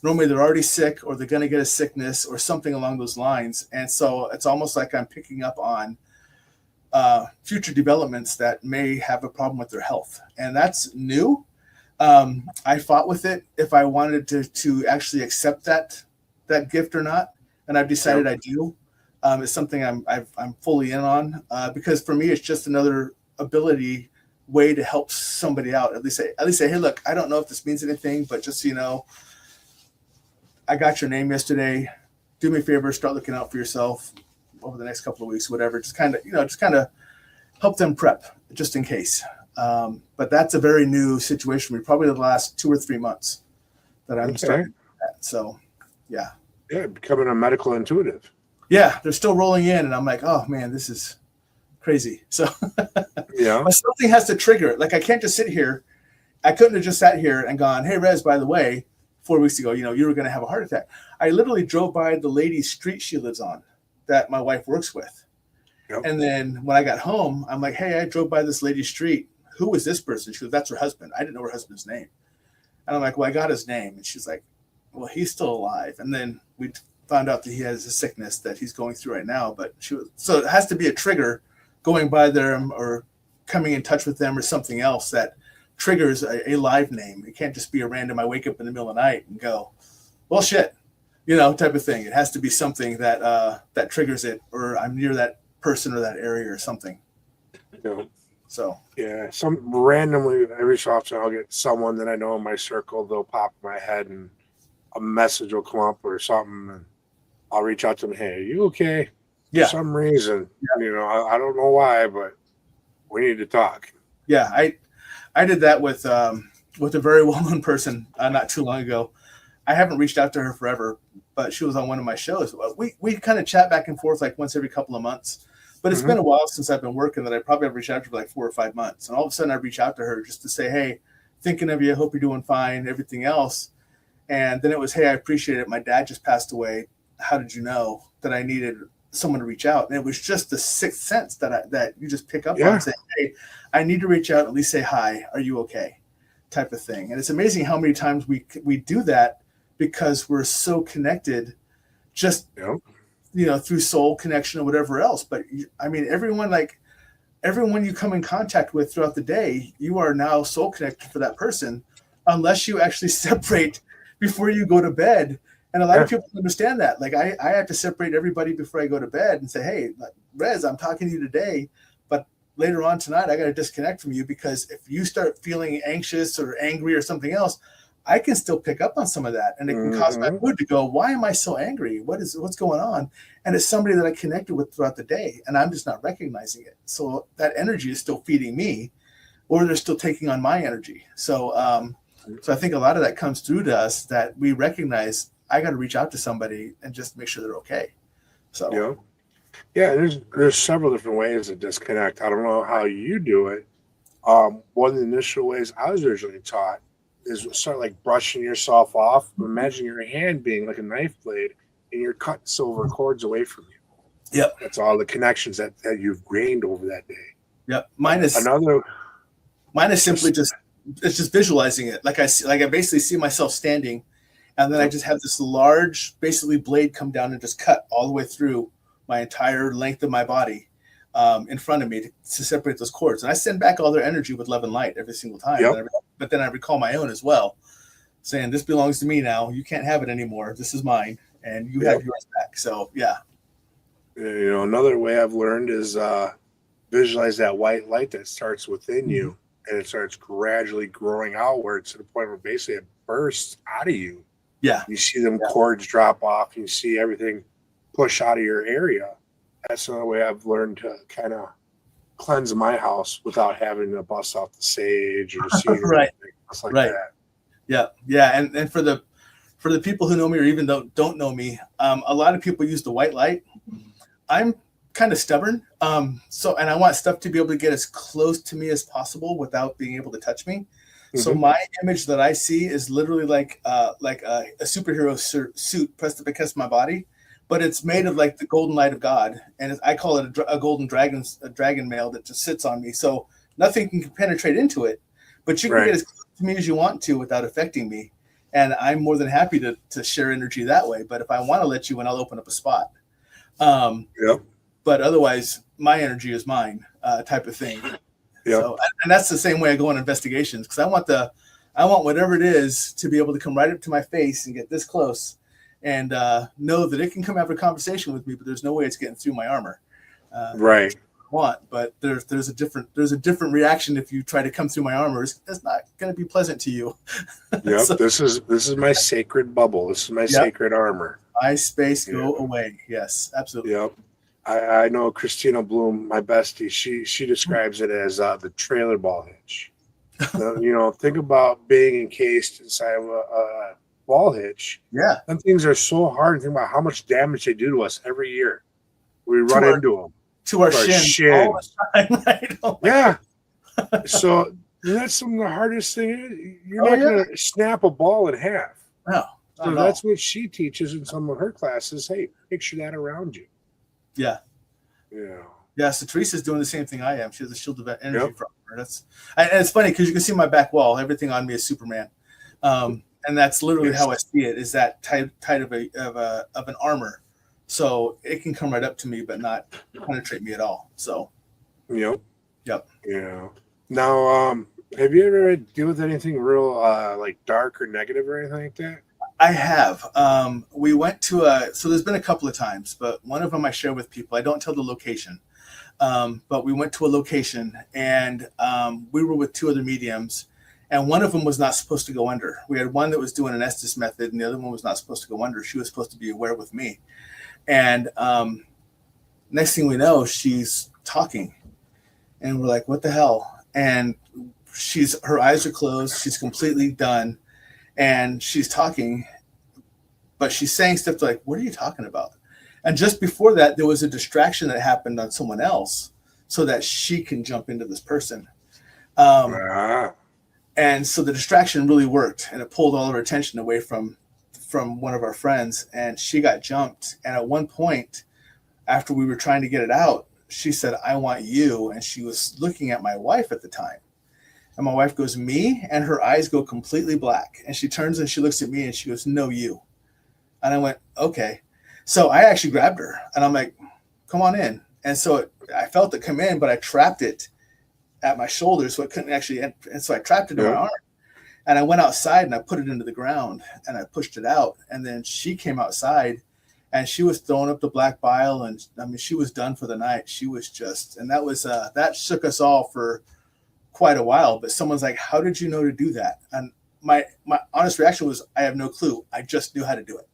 S3: Normally they're already sick or they're going to get a sickness or something along those lines. And so it's almost like I'm picking up on future developments that may have a problem with their health. And that's new. I fought with it if I wanted to actually accept that gift or not. And I've decided I do. It's something I'm fully in on because for me, it's just another way to help somebody out. At least say, hey, look, I don't know if this means anything, but just so you know, I got your name yesterday. Do me a favor, start looking out for yourself over the next couple of weeks, whatever. Just kind of help them prep just in case. But that's a very new situation for me, probably the last 2 or 3 months that I'm starting that. So, yeah.
S2: Yeah, becoming a medical intuitive.
S3: Yeah, they're still rolling in, and I'm like, oh, man, this is crazy. So
S2: yeah,
S3: something has to trigger it. Like I can't just sit here. I couldn't have just sat here and gone, hey, Rez, by the way, 4 weeks ago, you were going to have a heart attack. I literally drove by the lady's street she lives on that my wife works with. Yep. And then when I got home, I'm like, hey, I drove by this lady's street. Who is this person? She goes, that's her husband. I didn't know her husband's name. And I'm like, well, I got his name. And she's like, well, he's still alive. And then we found out that he has a sickness that he's going through right now. But so it has to be a trigger going by them or coming in touch with them or something else that triggers a live name. It can't just be a random, I wake up in the middle of the night and go, well, shit, type of thing. It has to be something that triggers it, or I'm near that person or that area or something. So
S2: yeah, some randomly every so often I'll get someone that I know in my circle. They'll pop in my head and a message will come up or something, and I'll reach out to them. Hey, are you okay?
S3: Yeah.
S2: For some reason, I don't know why, but we need to talk.
S3: Yeah, I did that with a very well-known person not too long ago. I haven't reached out to her forever, but she was on one of my shows. We kind of chat back and forth like once every couple of months. But it's been a while since I've been working that I probably have reached out to her for like 4 or 5 months. And all of a sudden I reach out to her just to say, hey, thinking of you, hope you're doing fine, everything else. And then it was, hey, I appreciate it. My dad just passed away. How did you know that I needed someone to reach out? And it was just the sixth sense that you just pick up on and say, hey, I need to reach out, at least say hi. Are you okay? Type of thing. And it's amazing how many times we do that because we're so connected just through soul connection or whatever else. But I mean, everyone you come in contact with throughout the day, you are now soul connected for that person, unless you actually separate before you go to bed. And a lot of people understand that. Like I have to separate everybody before I go to bed and say, hey, Rez, I'm talking to you today, but later on tonight, I got to disconnect from you, because if you start feeling anxious or angry or something else, I can still pick up on some of that, and it can cause my mood to go, why am I so angry? What's going on? And it's somebody that I connected with throughout the day, and I'm just not recognizing it. So that energy is still feeding me, or they're still taking on my energy. So, so I think a lot of that comes through to us, that we recognize I got to reach out to somebody and just make sure they're okay. So,
S2: there's several different ways to disconnect. I don't know how you do it. One of the initial ways I was originally taught is sort of like brushing yourself off. Imagine your hand being like a knife blade and you're cutting silver cords away from you.
S3: Yep.
S2: That's all the connections that you've gained over that day.
S3: Yep. Mine is simply just visualizing it. Like I basically see myself standing, and then I just have this large basically blade come down and just cut all the way through my entire length of my body. in front of me to separate those cords. And I send back all their energy with love and light every single time.
S2: Yep.
S3: But then I recall my own as well, saying, this belongs to me now. You can't have it anymore. This is mine. And you have yours back. So, yeah.
S2: You know, another way I've learned is visualize that white light that starts within you, and it starts gradually growing outward to the point where basically it bursts out of you.
S3: Yeah.
S2: You see them cords drop off. You see everything push out of your area. That's another way I've learned to kind of cleanse my house without having to bust out the sage or the cedar
S3: right.
S2: Stuff like that.
S3: Yeah. Yeah. And for the people who know me or even don't know me, a lot of people use the white light. I'm kind of stubborn. And I want stuff to be able to get as close to me as possible without being able to touch me. So my image that I see is literally like a superhero suit pressed up against my body, but it's made of like the golden light of God, and I call it a golden dragon mail that just sits on me. So nothing can penetrate into it, but you can get as close to me as you want to without affecting me. And I'm more than happy to share energy that way. But if I want to let you in, I'll open up a spot. But otherwise, my energy is mine, type of thing. So, and that's the same way I go on investigations, because I want whatever it is to be able to come right up to my face and get this close, and know that it can come have a conversation with me, but there's no way it's getting through my armor.
S2: Right.
S3: But there's a different reaction if you try to come through my armor. It's not going to be pleasant to you.
S2: Yep.
S3: So,
S2: this is my sacred bubble. This is my sacred armor.
S3: My space go away. Yes, absolutely.
S2: Yep. I know Christina Bloom, my bestie. She describes it as the trailer ball hitch. You know, think about being encased inside of a ball hitch. Yeah, and things are so hard. Think about how much damage they do to us every year. We run into them
S3: to our shin all the time. Right? Oh
S2: yeah. So that's some of the hardest thing. You're not going to snap a ball in half.
S3: No.
S2: So that's what she teaches in some of her classes. Hey, picture that around you.
S3: Yeah.
S2: Yeah.
S3: Yeah. So Teresa's doing the same thing I am. She has a shield of energy from her. And it's funny because you can see my back wall. Everything on me is Superman. And that's literally how I see it, is that tight of an armor. So it can come right up to me, but not penetrate me at all. So. Yep.
S2: Yeah. Now, have you ever deal with anything real like dark or negative or anything like that?
S3: I have. We went to so there's been a couple of times, but one of them I share with people. I don't tell the location. But we went to a location, and we were with two other mediums, and one of them was not supposed to go under. We had one that was doing an Estes method, and the other one was not supposed to go under. She was supposed to be aware with me. And next thing we know, she's talking, and we're like, what the hell? And her eyes are closed. She's completely done. And she's talking, but she's saying stuff like, what are you talking about? And just before that, there was a distraction that happened on someone else so that she can jump into this person. And so the distraction really worked, and it pulled all of her attention away from one of our friends, and she got jumped. And at one point, after we were trying to get it out, she said, I want you. And she was looking at my wife at the time. And my wife goes, me? And her eyes go completely black. And she turns and she looks at me and she goes, no, you. And I went, okay. So I actually grabbed her and I'm like, come on in. And so I felt it come in, but I trapped it at my shoulder. So it couldn't actually, and so I trapped it in my arm. And I went outside and I put it into the ground and I pushed it out. And then she came outside and she was throwing up the black bile. And I mean, she was done for the night. She was just, and that was, that shook us all for quite a while. But someone's like, how did you know to do that? And my honest reaction was, I have no clue. I just knew how to do it.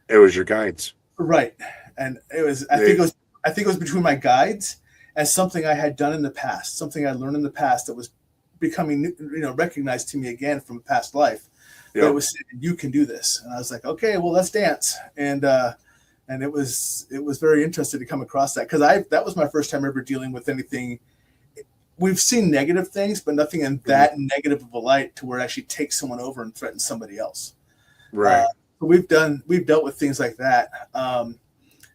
S2: It was your guides.
S3: Right. And it was, I think it was between my guides and something I had done in the past, something I learned in the past that was becoming, recognized to me again from a past life. Yep. It was, you can do this. And I was like, okay, well, let's dance. And it was very interesting to come across that, because that was my first time ever dealing with anything. We've seen negative things, but nothing in that negative of a light to where it actually takes someone over and threatens somebody else. Right. We've dealt with things like that.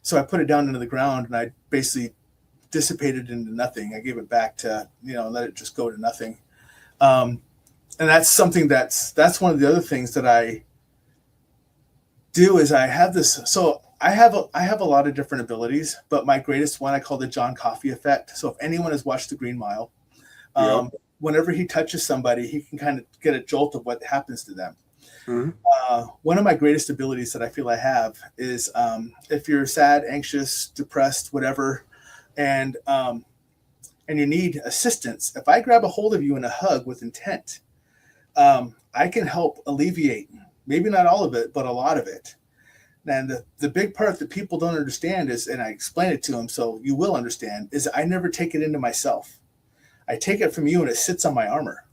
S3: So I put it down into the ground and I basically dissipated into nothing. I gave it back to, let it just go to nothing. And that's something that's one of the other things that I do is I have this. So I have a lot of different abilities, but my greatest one I call the John Coffey effect. So if anyone has watched The Green Mile, whenever he touches somebody, he can kind of get a jolt of what happens to them. One of my greatest abilities that I feel I have is if you're sad, anxious, depressed, whatever, and you need assistance, if I grab a hold of you in a hug with intent, I can help alleviate, maybe not all of it, but a lot of it. And the big part that people don't understand is, and I explain it to them so you will understand, is I never take it into myself. I take it from you and it sits on my armor.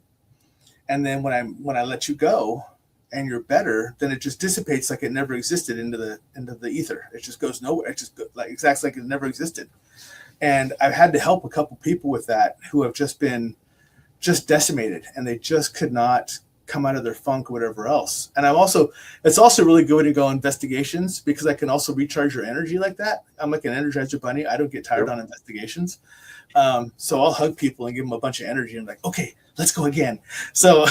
S3: And then when I let you go and you're better, then it just dissipates like it never existed into the ether. It just goes nowhere. It just exactly like it never existed. And I've had to help a couple people with that who have just been decimated, and they just could not come out of their funk or whatever else. And it's also really good to go investigations, because I can also recharge your energy like that. I'm like an Energizer bunny. I don't get tired on investigations. So I'll hug people and give them a bunch of energy and like, okay, let's go again. So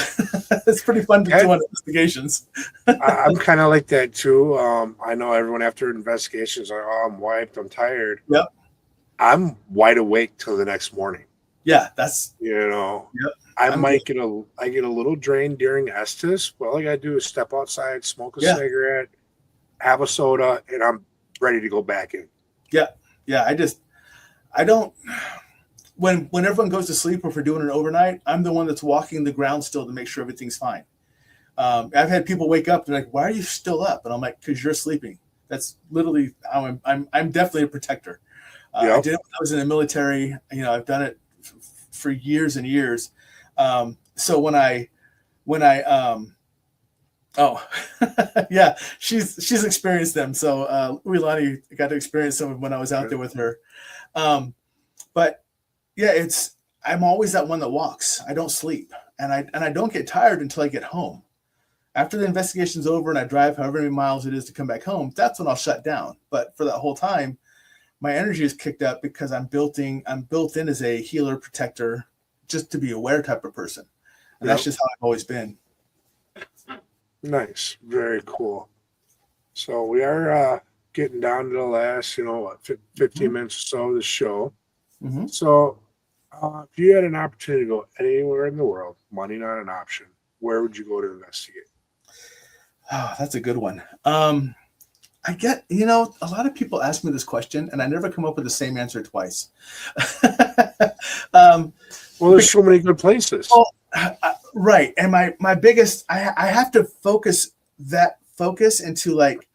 S3: it's pretty fun to do on investigations.
S2: I'm kind of like that too. I know everyone after investigations are, oh, I'm wiped, I'm tired.
S3: Yep.
S2: I'm wide awake till the next morning.
S3: Yeah, that's
S2: Yep. I get a little drained during Estes. Well, all I gotta do is step outside, smoke a cigarette, have a soda, and I'm ready to go back in. Yeah.
S3: I don't. When everyone goes to sleep, or if we're doing an overnight, I'm the one that's walking the ground still to make sure everything's fine. I've had people wake up and like, "Why are you still up?" And I'm like, "Because you're sleeping." That's literally how I'm definitely a protector. I did it when I was in the military. I've done it for years and years. So when I yeah, she's experienced them. So Uilani got to experience some of them when I was out there with her. But yeah, I'm always that one that walks. I don't sleep, and I don't get tired until I get home. After the investigation's over and I drive however many miles it is to come back home, that's when I'll shut down. But for that whole time, my energy is kicked up because I'm built in as a healer, protector, just to be aware type of person. And that's just how I've always been.
S2: Nice. Very cool. So we are getting down to the last, 15 minutes or so of the show. So if you had an opportunity to go anywhere in the world, money not an option, where would you go to investigate?
S3: Oh, that's a good one. I get, a lot of people ask me this question, and I never come up with the same answer twice.
S2: Well, there's so many good places.
S3: Well, right. And my biggest, I have to focus into like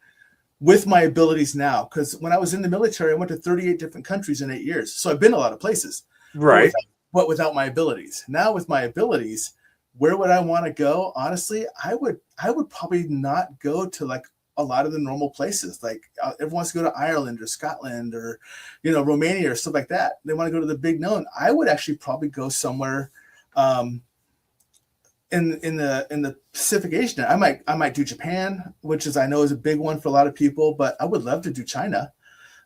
S3: with my abilities now. Because when I was in the military, I went to 38 different countries in 8 years. So I've been a lot of places.
S2: Right.
S3: But without my abilities. Now with my abilities, where would I want to go? Honestly, I would probably not go to like a lot of the normal places. Like everyone wants to go to Ireland or Scotland or, Romania or stuff like that. They want to go to the big known. I would actually probably go somewhere in the Pacific Asian. I might do Japan, which I know is a big one for a lot of people, but I would love to do China.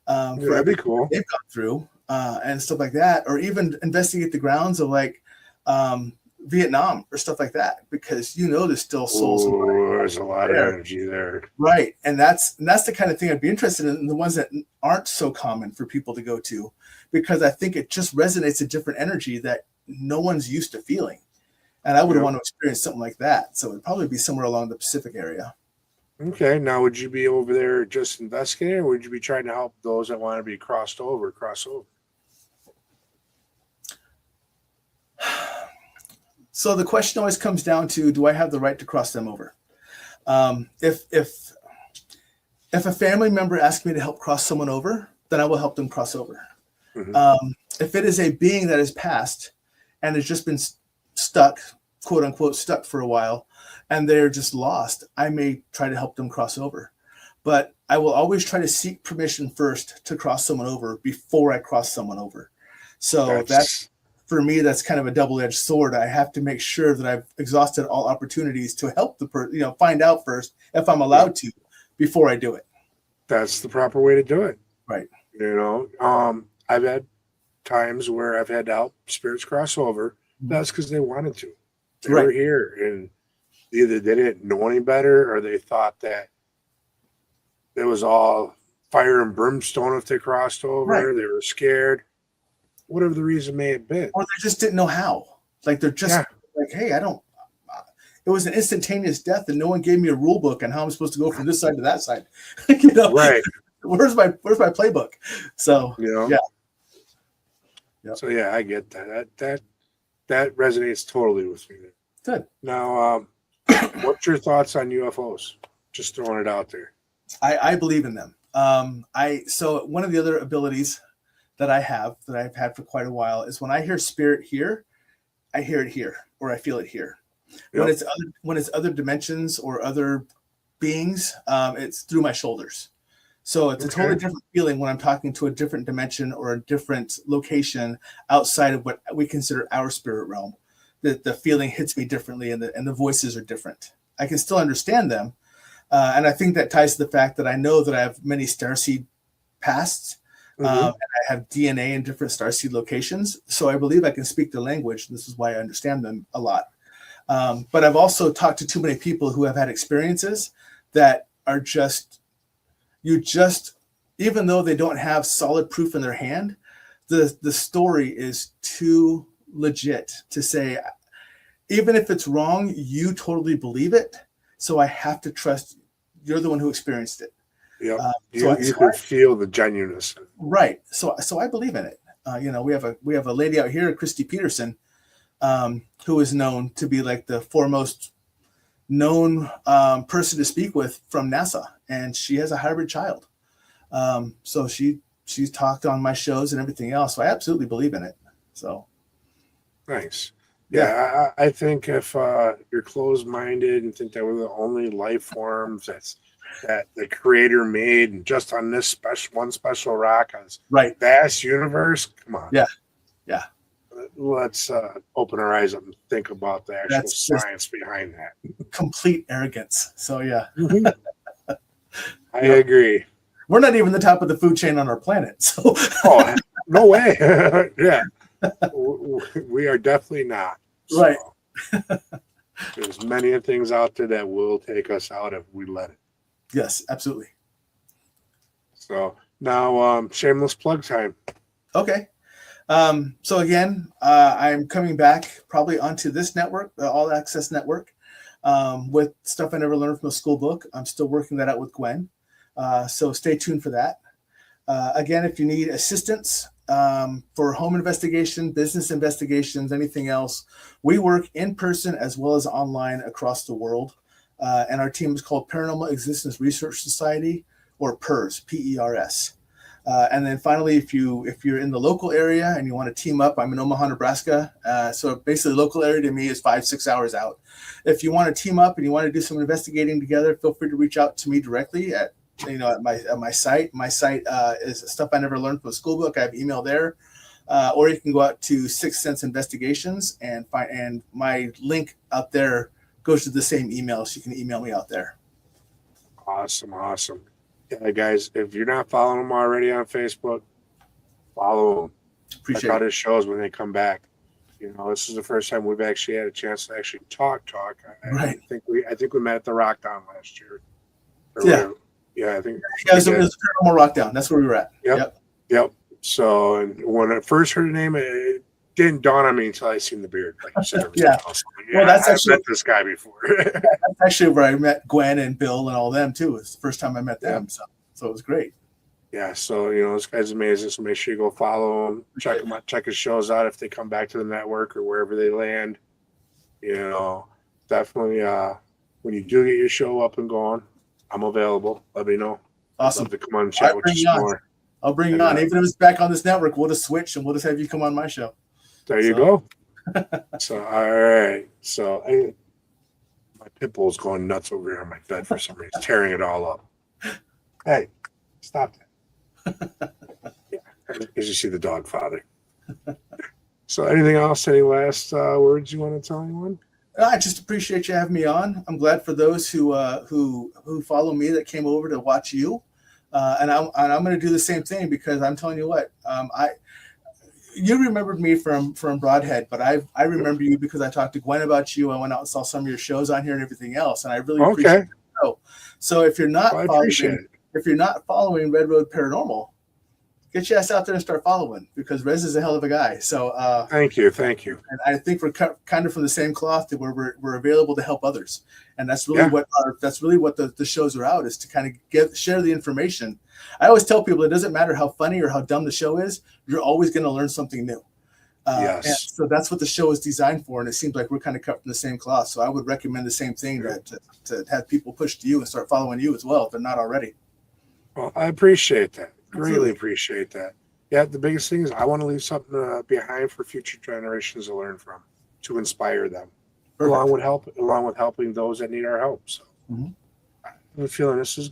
S2: That'd be cool.
S3: They've gone through and stuff like that, or even investigate the grounds of like Vietnam or stuff like that, because there's still souls.
S2: There's a lot of energy there,
S3: right? And that's the kind of thing I'd be interested in, the ones that aren't so common for people to go to, because I think it just resonates a different energy that no one's used to feeling, and I would want to experience something like that. So it'd probably be somewhere along the Pacific area.
S2: Okay, now would you be over there just investigating, or would you be trying to help those that want to be cross over?
S3: So the question always comes down to, do I have the right to cross them over? If a family member asks me to help cross someone over, then I will help them cross over. If it is a being that has passed and has just been stuck, quote unquote, stuck for a while, and they're just lost, I may try to help them cross over. But I will always try to seek permission first to cross someone over before I cross someone over. So that's for me, that's kind of a double-edged sword. I have to make sure that I've exhausted all opportunities to help the person, find out first if I'm allowed to before I do it.
S2: That's the proper way to do it.
S3: Right.
S2: I've had times where I've had to help spirits cross over. That's because they wanted to. They were here, and either they didn't know any better, or they thought that it was all fire and brimstone if they crossed over.
S3: Right.
S2: They were scared. Whatever the reason may have been.
S3: Or they just didn't know how. Like they're just like, hey, I don't. It was an instantaneous death, and no one gave me a rule book on how I'm supposed to go from this side to that side. You know,
S2: right?
S3: Where's my playbook? So
S2: yeah. Yep. So yeah, I get that. That resonates totally with me.
S3: Good.
S2: Now, what's your thoughts on UFOs? Just throwing it out there.
S3: I believe in them. So one of the other abilities that I've had for quite a while is when I hear spirit here, I hear it here, or I feel it here. Yep. When it's other dimensions or other beings, it's through my shoulders. So it's a totally different feeling when I'm talking to a different dimension or a different location outside of what we consider our spirit realm. The feeling hits me differently, and the voices are different. I can still understand them, and I think that ties to the fact that I know that I have many starseed pasts, and I have DNA in different starseed locations. So I believe I can speak the language. This is why I understand them a lot. But I've also talked to too many people who have had experiences that are even though they don't have solid proof in their hand, the story is too legit to say, even if it's wrong, you totally believe it. So I have to trust you're the one who experienced it.
S2: Yeah, you can feel the genuineness.
S3: Right. So I believe in it. We have a lady out here, Christy Peterson, who is known to be like the foremost known person to speak with from NASA, and she has a hybrid child. So she's talked on my shows and everything else. So I absolutely believe in it. So
S2: nice. Yeah, I think if you're closed-minded and think that we're the only life forms that the Creator made just on this one special rock on this vast universe, come on.
S3: Yeah.
S2: Let's open our eyes up and think about the actual science behind that.
S3: Complete arrogance. So yeah.
S2: I agree.
S3: We're not even the top of the food chain on our planet. So
S2: no way. Yeah. We are definitely not.
S3: Right.
S2: There's many things out there that will take us out if we let it.
S3: Yes, absolutely.
S2: So now shameless plug time.
S3: Okay. So again, I'm coming back probably onto this network, the All Access Network, with stuff I never learned from a school book. I'm still working that out with Gwen. So stay tuned for that. Again, if you need assistance for home investigation, business investigations, anything else, we work in person as well as online across the world. And our team is called Paranormal Existence Research Society, or PERS, P-E-R-S. And then finally, if you're in the local area and you want to team up, I'm in Omaha, Nebraska. So basically local area to me is 5-6 hours out. If you want to team up and you want to do some investigating together, feel free to reach out to me directly at my site. My site is Stuff I Never Learned from a School Book. I have email there. Or you can go out to Sixth Sense Investigations and my link out there goes to the same email. So you can email me out there.
S2: Awesome. Yeah, guys, if you're not following them already on Facebook, follow them.
S3: Appreciate
S2: Check out his shows when they come back. This is the first time we've actually had a chance to actually talk.
S3: Right.
S2: I think we met at the Rock Down last year. Yeah, I think.
S3: Yeah, it was Paranormal Rock Down. That's where we were at.
S2: Yep. So, and when I first heard the name, it didn't dawn on me until I seen the beard. Like you said, else.
S3: Well, I've
S2: met this guy before.
S3: That's actually where I met Gwen and Bill and all them too. It's the first time I met them, so it was great.
S2: Yeah, so this guy's amazing. So make sure you go follow him, check him out, check his shows out if they come back to the network or wherever they land. Definitely. When you do get your show up and going, I'm available. Let me know.
S3: Awesome.
S2: I'd love to come on and chat with you some more.
S3: I'll bring you on. Even if it's back on this network, we'll just switch and we'll just have you come on my show.
S2: There you go. So, all right. So, my pit bull's going nuts over here on my bed for some reason, tearing it all up. Hey, stop that. As you see the dog father. So, anything else? Any last words you want to tell anyone?
S3: I just appreciate you having me on. I'm glad for those who follow me that came over to watch you. And I'm going to do the same thing because I'm telling you what, you remembered me from Broadhead, but I remember you because I talked to Gwen about you. I went out and saw some of your shows on here and everything else, and I really appreciate it. So if you're not following me, if you're not following Red Road Paranormal, get your ass out there and start following, because Rez is a hell of a guy. So
S2: thank you.
S3: And I think we're kind of from the same cloth, that we're available to help others, and that's really what the shows are out, is to kind of share the information. I always tell people, it doesn't matter how funny or how dumb the show is, you're always going to learn something new.
S2: Yes.
S3: And so that's what the show is designed for, and it seems like we're kind of cut from the same cloth. So I would recommend the same thing, to have people push to you and start following you as well, if they're not already.
S2: Well, I appreciate that.
S3: Absolutely.
S2: Greatly appreciate that. Yeah, the biggest thing is I want to leave something behind for future generations to learn from, to inspire them, along with helping those that need our help. So I'm feeling this is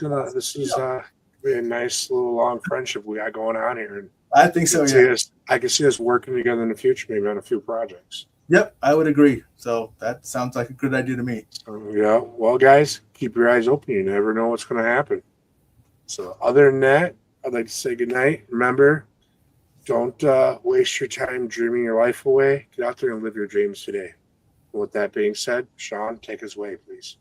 S2: be a nice little long friendship we got going on here, and
S3: I think so. Yeah,
S2: I can see us working together in the future, maybe on a few projects.
S3: Yep, I would agree. So that sounds like a good idea to me.
S2: So, yeah. Well, guys, keep your eyes open. You never know what's going to happen. So other than that, I'd like to say good night. Remember, don't waste your time dreaming your life away. Get out there and live your dreams today. And with that being said, Sean, take us away, please.